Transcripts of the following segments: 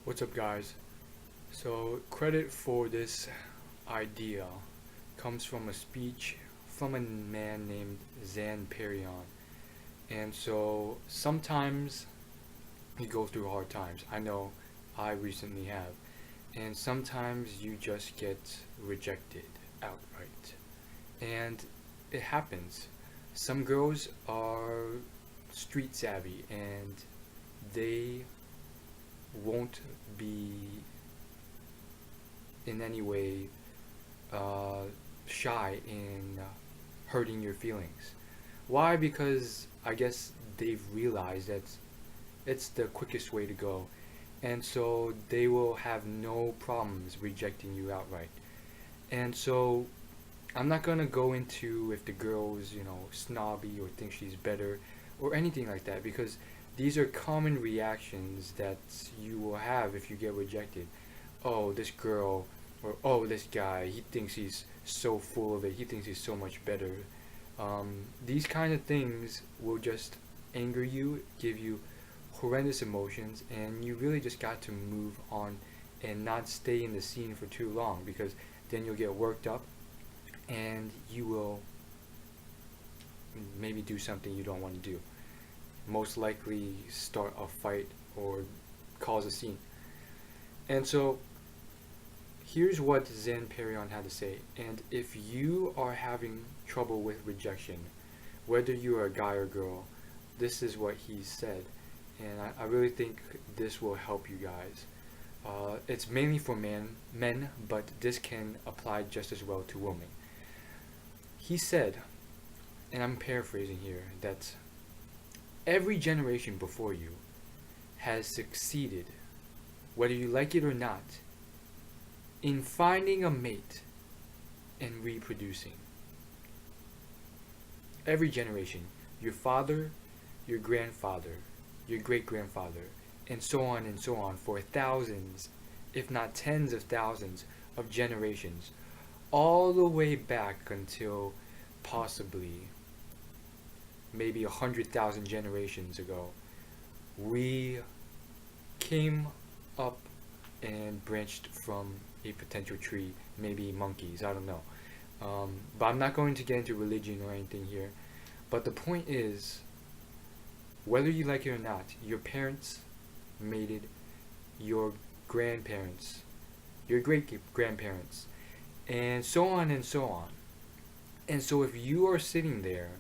What's up, guys? So, credit for this idea comes from a speech from a man named Zan Perrion. And so, sometimes you go through hard times. I know I recently have. And sometimes you just get rejected outright. And it happens. Some girls are street savvy and they won't be in any way uh, shy in hurting your feelings. Why? Because I guess they've realized that it's the quickest way to go, and so they will have no problems rejecting you outright. And so I'm not gonna go into if the girl is, snobby or thinks she's better or anything like that, because these are common reactions that you will have if you get rejected. Oh, this girl, or oh, this guy, he thinks he's so full of it, he thinks he's so much better. These kind of things will just anger you, give you horrendous emotions, and you really just got to move on and not stay in the scene for too long, because then you'll get worked up and you will maybe do something you don't want to do. Most likely start a fight or cause a scene. And so here's what Zan Perrion had to say. And if you are having trouble with rejection, whether you're a guy or girl, this is what he said. And I really think this will help you guys. It's mainly for men, but this can apply just as well to women. He said, and I'm paraphrasing here, that every generation before you has succeeded, whether you like it or not, in finding a mate and reproducing. Every generation, your father, your grandfather, your great grandfather, and so on, for thousands, if not tens of thousands of generations, all the way back until possibly maybe 100,000 generations ago, we came up and branched from a potential tree, maybe monkeys, I don't know. But I'm not going to get into religion or anything here. But the point is, whether you like it or not, your parents mated your grandparents, your great grandparents, and so on and so on. And so if you are sitting there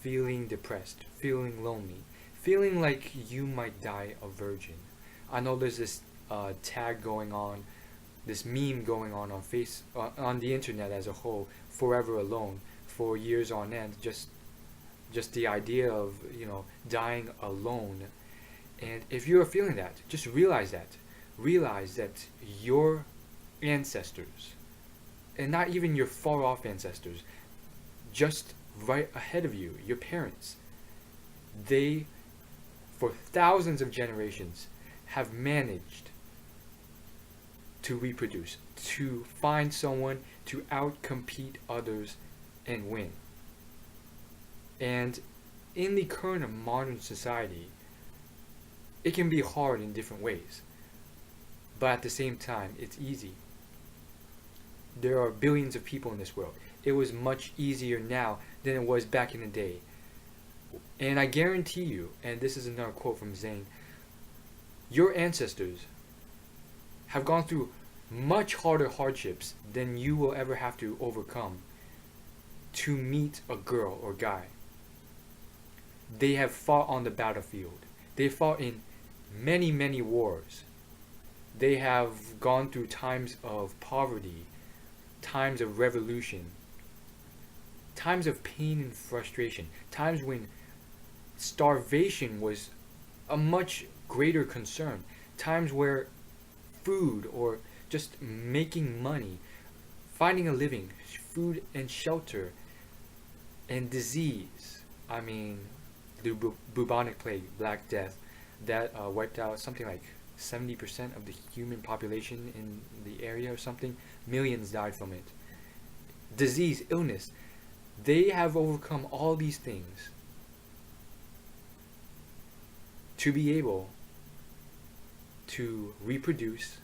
feeling depressed, feeling lonely, feeling like you might die a virgin. I know there's this tag going on, this meme going on the internet as a whole, forever alone, for years on end. Just the idea of dying alone. And if you are feeling that, just realize that your ancestors, and not even your far off ancestors, just right ahead of you, your parents, they, for thousands of generations, have managed to reproduce, to find someone to outcompete others and win. And in the current modern society, it can be hard in different ways, but at the same time, it's easy. There are billions of people in this world. It was much easier now than it was back in the day. And I guarantee you, and this is another quote from Zane, your ancestors have gone through much harder hardships than you will ever have to overcome to meet a girl or guy. They have fought on the battlefield. They fought in many, many wars. They have gone through times of poverty, times of revolution, times of pain and frustration, times when starvation was a much greater concern, times where food or just making money, finding a living, food and shelter, and disease. I mean, the bubonic plague, Black Death, that wiped out something like 70% of the human population in the area or something. Millions died from it. Disease, illness. They have overcome all these things to be able to reproduce,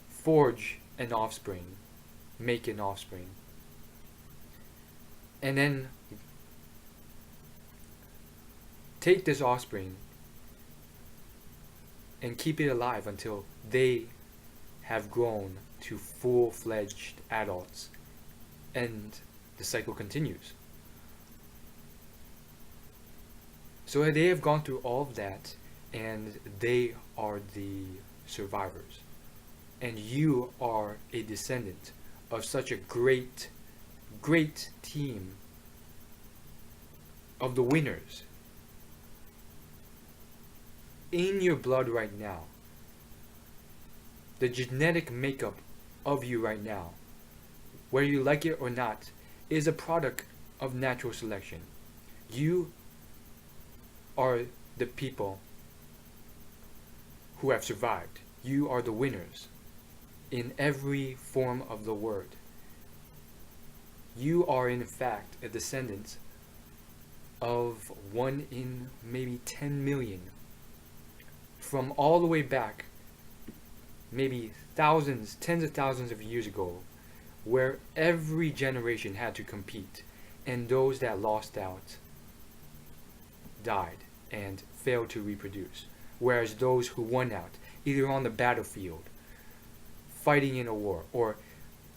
forge an offspring, make an offspring, and then take this offspring and keep it alive until they have grown to full-fledged adults, and the cycle continues. So they have gone through all of that, and they are the survivors. And you are a descendant of such a great, great team of the winners. In your blood right now, the genetic makeup of you right now, whether you like it or not, is a product of natural selection. You are the people who have survived. You are the winners in every form of the word. You are in fact a descendant of 1 in maybe 10 million from all the way back, maybe thousands, tens of thousands of years ago, where every generation had to compete, and those that lost out died and failed to reproduce, whereas those who won out, either on the battlefield, fighting in a war, or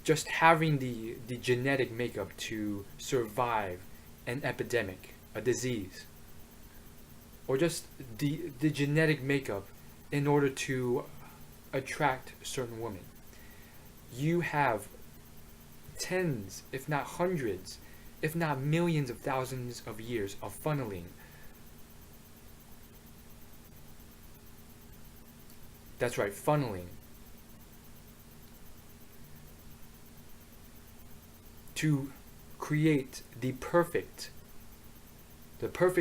just having the genetic makeup to survive an epidemic, a disease, or just the genetic makeup in order to attract certain women. You have tens, if not hundreds, if not millions of thousands of years of funneling. That's right, funneling. To create the perfect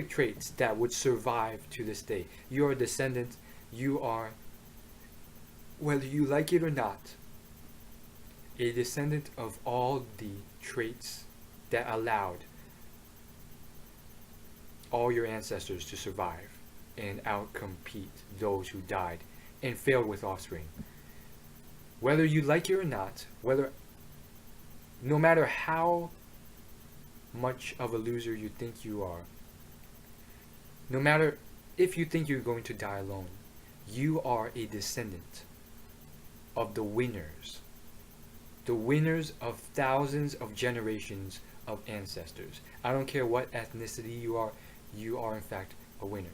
traits that would survive to this day. You are a descendant. You are, whether you like it or not, a descendant of all the traits that allowed all your ancestors to survive and outcompete those who died and failed with offspring. Whether you like it or not, no matter how much of a loser you think you are, no matter if you think you're going to die alone, you are a descendant of the winners of thousands of generations of ancestors. I don't care what ethnicity you are in fact a winner.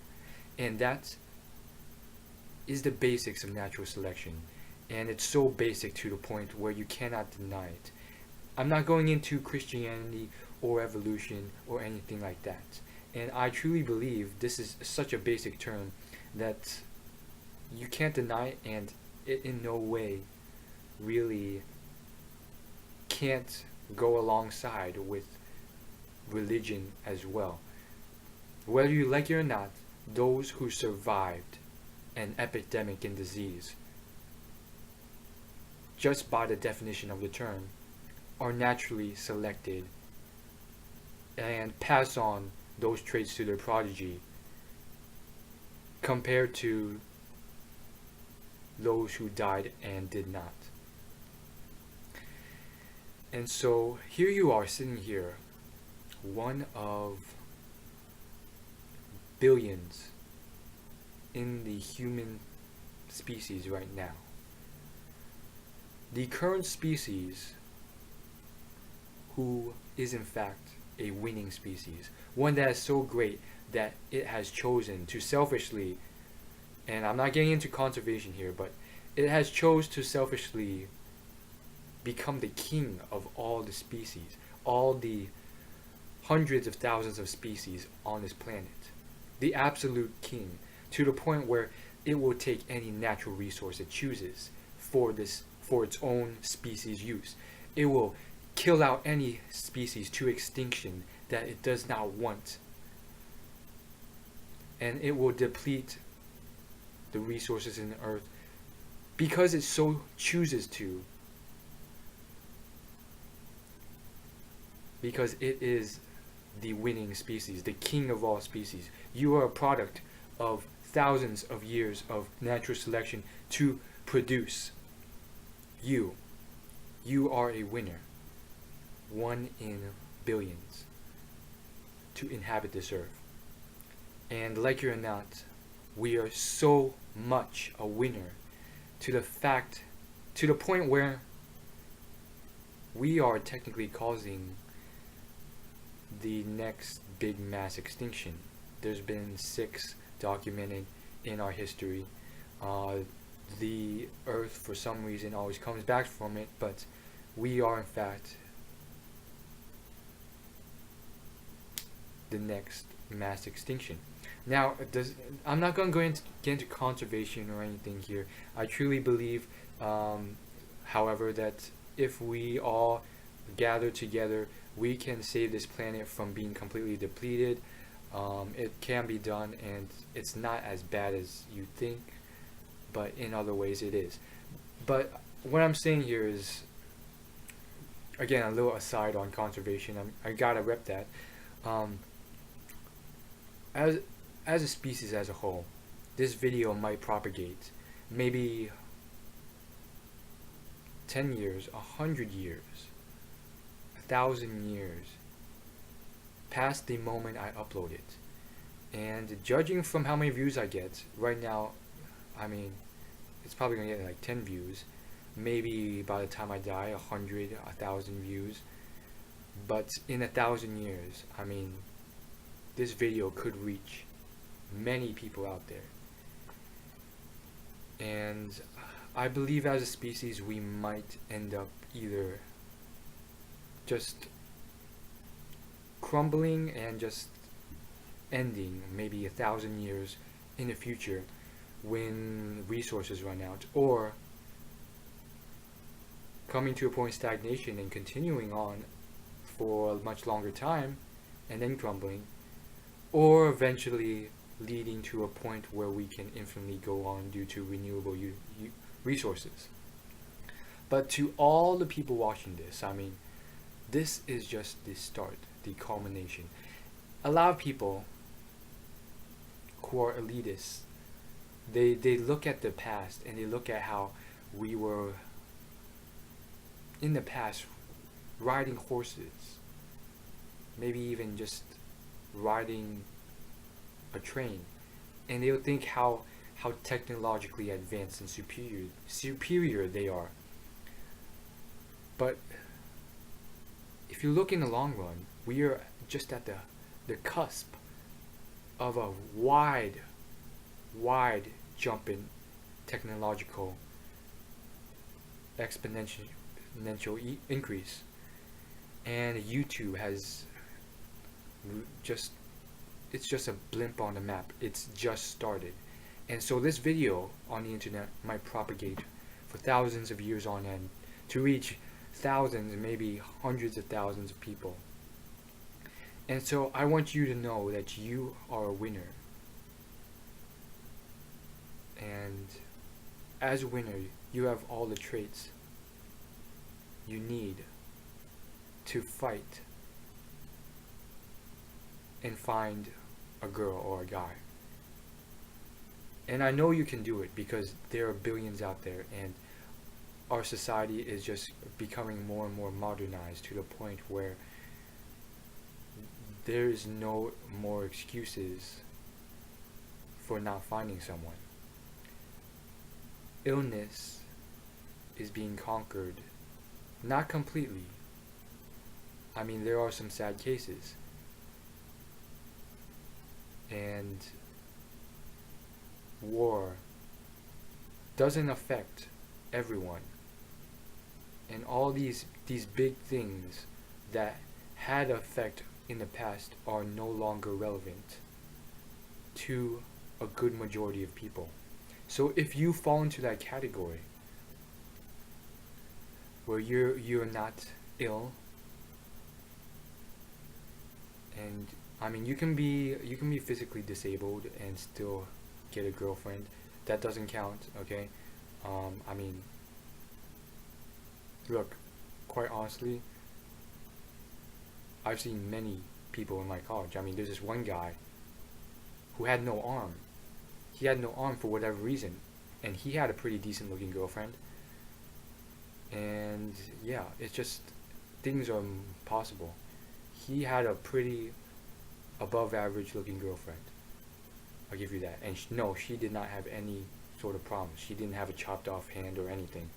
And that is the basics of natural selection. And it's so basic to the point where you cannot deny it. I'm not going into Christianity or evolution or anything like that. And I truly believe this is such a basic term that you can't deny it, and it in no way really can't go alongside with religion as well. Whether you like it or not, those who survived an epidemic and disease, just by the definition of the term, are naturally selected and pass on those traits to their progeny, compared to those who died and did not. And so here you are sitting here, one of billions in the human species right now. The current species, who is in fact a winning species, one that is so great that it has chosen to selfishly, and I'm not getting into conservation here, but it has chose to selfishly become the king of all the species, all the hundreds of thousands of species on this planet, the absolute king, to the point where it will take any natural resource it chooses for its own species use. It will kill out any species to extinction that it does not want, and it will deplete the resources in the earth because it so chooses to, because it is the winning species, the king of all species. You are a product of thousands of years of natural selection to produce you. You are a winner. One in billions to inhabit this earth. And like it or not, we are so much a winner to the point where we are technically causing the next big mass extinction. There's been 6 documented in our history. The earth for some reason always comes back from it, but we are in fact the next mass extinction. Now, I'm not going to get into conservation or anything here. I truly believe, however, that if we all gather together, we can save this planet from being completely depleted. It can be done, and it's not as bad as you think, but in other ways it is. But what I'm saying here is, again, a little aside on conservation. I gotta rep that. As a species as a whole, this video might propagate maybe 10 years, 100 years, 1,000 years past the moment I upload it. And judging from how many views I get right now, I mean, it's probably gonna get like 10 views. Maybe by the time I die, 100, 1,000 views. But in 1,000 years, I mean, this video could reach many people out there. And I believe as a species we might end up either just crumbling and just ending maybe 1,000 years in the future when resources run out, or coming to a point of stagnation and continuing on for a much longer time and then crumbling, or eventually leading to a point where we can infinitely go on due to renewable resources. But to all the people watching this, I mean, this is just the start, the culmination. A lot of people who are elitists, they look at the past and they look at how we were in the past riding horses, maybe even just riding a train, and they'll think how technologically advanced and superior they are. But if you look in the long run, we are just at the cusp of a wide jump in technological exponential increase. And YouTube has it's just a blimp on the map. It's just started. And so this video on the internet might propagate for thousands of years on end to reach thousands, maybe hundreds of thousands of people. And so I want you to know that you are a winner. And as a winner, you have all the traits you need to fight and find a girl or a guy. And I know you can do it because there are billions out there, and our society is just becoming more and more modernized to the point where there is no more excuses for not finding someone. Illness is being conquered, not completely. I mean, there are some sad cases. And war doesn't affect everyone. And all these big things that had effect in the past are no longer relevant to a good majority of people. So if you fall into that category where you're not ill, and I mean, you can be physically disabled and still get a girlfriend. That doesn't count, okay? I mean, look, quite honestly, I've seen many people in my college. I mean, there's this one guy who had no arm. He had no arm for whatever reason, and he had a pretty decent looking girlfriend. And yeah, it's just things are possible. He had a pretty above average looking girlfriend. I'll give you that. And no, she did not have any sort of problems. She didn't have a chopped off hand or anything.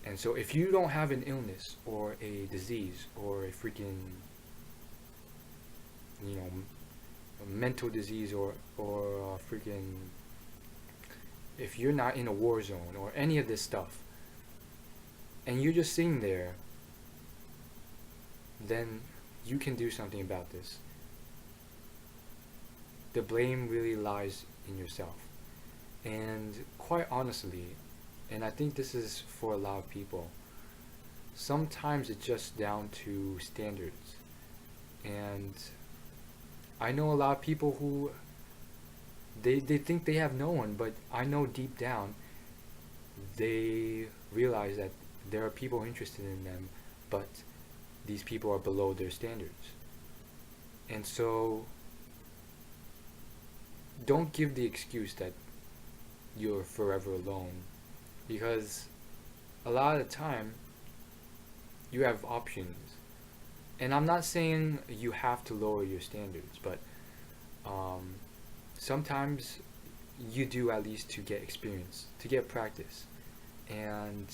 And so if you don't have an illness or a disease or a freaking, you know, a mental disease or freaking, if you're not in a war zone or any of this stuff, and you're just sitting there, then you can do something about this. The blame really lies in yourself. And quite honestly, and I think this is for a lot of people, sometimes it's just down to standards. And I know a lot of people who they think they have no one, but I know deep down they realize that there are people interested in them, but these people are below their standards. And so don't give the excuse that you're forever alone, because a lot of the time you have options. And I'm not saying you have to lower your standards, but sometimes you do, at least to get experience, to get practice. And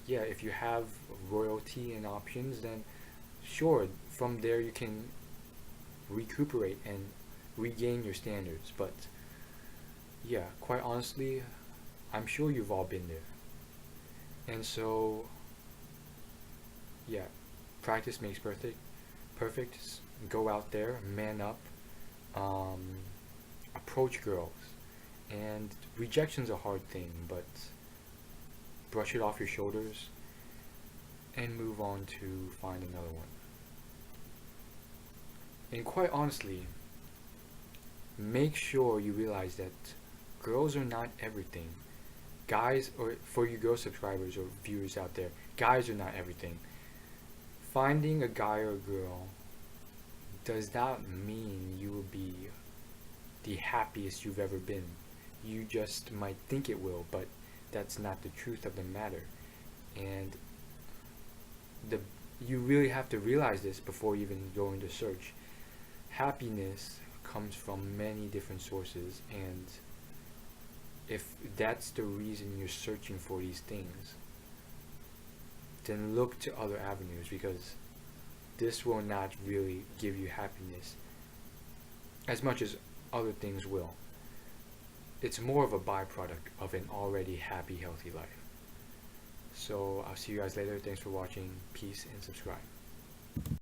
yeah, if you have royalty and options, then sure, from there you can recuperate and regain your standards. But yeah, quite honestly, I'm sure you've all been there. And so yeah, practice makes perfect. Go out there, man up, approach girls. And rejection's a hard thing, but brush it off your shoulders and move on to find another one. And quite honestly, make sure you realize that girls are not everything. Guys, or for you girl subscribers or viewers out there, guys are not everything. Finding a guy or a girl does not mean you will be the happiest you've ever been. You just might think it will, but that's not the truth of the matter. And you really have to realize this before you even go into search. Happiness comes from many different sources, and if that's the reason you're searching for these things, then look to other avenues, because this will not really give you happiness as much as other things will. It's more of a byproduct of an already happy, healthy life. So I'll see you guys later. Thanks for watching. Peace and subscribe.